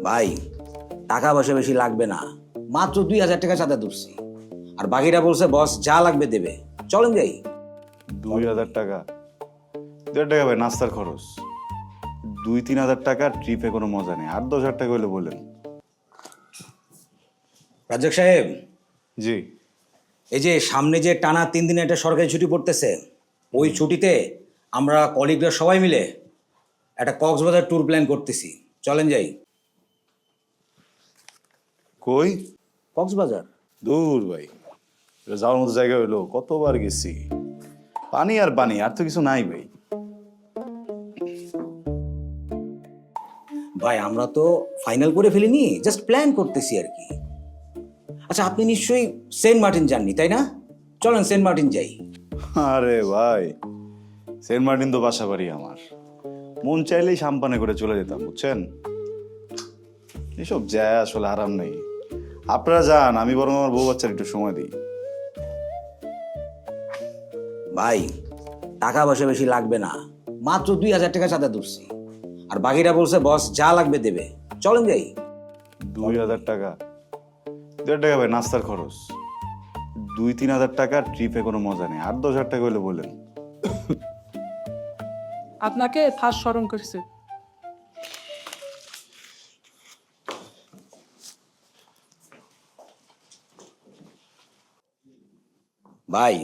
ভাই টাকা পয়সা বেশি লাগবে না, মাত্র 2000 টাকা চাঁদা তুলছি। আর বাকিটা বলছে বস যা লাগবে দেবে। চলেন যাই। 2000 টাকা? 2000 টাকা ভাই নাস্তার খরচ। 2-3 হাজার টাকা ট্রিপে কোনো মজা নেই। 8-10 হাজার টাকা হইলে বলেন। রাজ্জাক সাহেব, জি। এই যে সামনে যে টানা 3 দিনে একটা সরকারি ছুটি পড়তেছে, ওই ছুটিতে আমরা কলিগরা সবাই মিলে একটা কক্সবাজার ট্যুর প্ল্যান করতেছি। চলেন যাই। কই? কক্সবাজার। দূর ভাই, এটা যাওয়ার মতো জায়গা হইলো? কতবার গেছি, পানি আর পানি, আর তো কিছু নাই ভাই। ভাই আমরা তো ফাইনাল করে ফেলিনি, জাস্ট প্ল্যান করতেছি আর কি। আচ্ছা আপনি নিশ্চয়ই সেন্ট মার্টিন যাননি তাই না? চলেন সেন্ট মার্টিন যাই। আরে ভাই, সেন্ট মার্টিন তো বাসা বাড়ি আমার। মন চাইলেই সাম্পানে করে চলে যেতাম, বুঝছেন? এসব যায় আসলে আরাম নেই। আপনারা যান, আমি বরং আমার বউ বাচ্চার একটু সময় দিই। ভাই টাকা পয়সা বেশি লাগবে না, মাত্র 2000 টাকা চাঁদা তুলছি। আর বাকিটা বলছে বস যা লাগবে দেবে। চলেন যাই। 2000 টাকা? 2000 টাকা ভাই নাস্তার খরচ। 2-3 হাজার টাকা ট্রিপে কোনো মজা নেই। 8-10 হাজার টাকা হইলে বলেন। আপনাকে ফার্স্ট স্মরণ করেছে। ভাই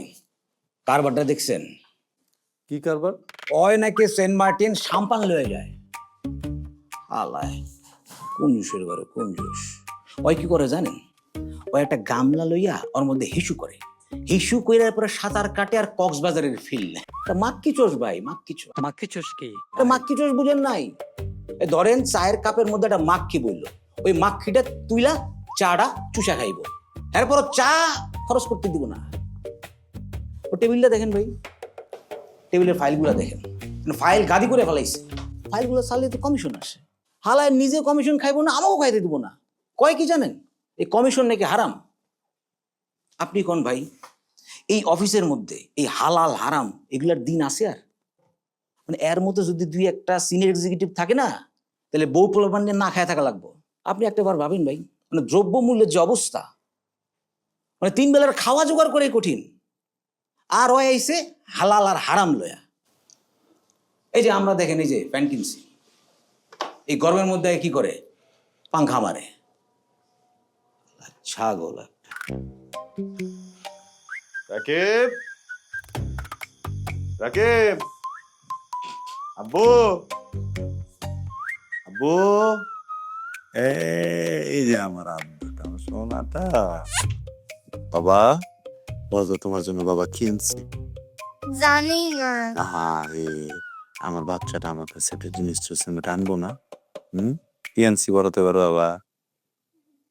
কারবারটা দেখছেন? কি কারবার? ওই নাকি সেন্ট মার্টিন সাম্পান লয়ে যায়। আল্লাহ, কোন জুসের ঘরে কোন জুস। ওই কি করে জানেন? ওই একটা গামলা লইয়া ওর মধ্যে হিসু করে, হিসু কইরার পরে সাঁতার কাটে আর কক্সবাজারের ফিল নেয়। মাক্কি চোষ ভাই, মাক্কি চোষ। মাখি চুস্কি। মাক্কি চোষ বুঝেন নাই? এই ধরেন চায়ের কাপের মধ্যে একটা মাক্কি বললো, ওই মাক্কিটা তুইলা চাটা চুষা খাইব, এরপর চা খরচ করতে দিব না। ও টেবিলটা দেখেন ভাই, টেবিলের ফাইলগুলো দেখেন, ফাইল গাদি করে ফেলাইছে। ফাইলগুলো চালিয়ে তো কমিশন আসে। হালায় নিজে কমিশন খাইবো না, আমাকেও খাইতে দিব না। কয় কি জানেন? এই কমিশন নাকি হারাম। আপনি কোন ভাই, এই অফিসের মধ্যে এই হালাল হারাম এগুলার দিন আছে আর? মানে এর মধ্যে যদি 2-1টা সিনিয়র এক্সিকিউটিভ থাকে না, তাহলে বউ পোলাপান নিয়ে না খায় থাকা লাগবো। আপনি একটা বার ভাবেন ভাই, মানে দ্রব্য মূল্যের যে অবস্থা, মানে 3 বেলার খাওয়া জোগাড় করে কঠিন, আর ওই আইছে হালাল আর হারাম লয়া। এই যে আমরা দেখেন এই যে প্যান্ট কিনছি, এই গরমের মধ্যে কি করে? পাংখা মারে। ছাগল একটা। রাকিব, রাকিব, আব্বু, আব্বু। এই যে আমার আব্বুটা, আমার সোনাটা। বাবা, বলো তোমার জন্য বাবা কিনছি। জানি না। আরে আমার বাচ্চাটা আমার কাছে একটা জিনিস চলছে, আমি টানবো না? কিনছি, বলতে পারো বাবা?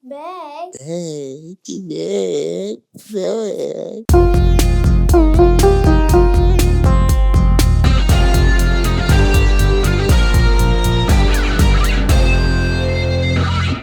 ব্যাগ। এই কি ব্যাগ?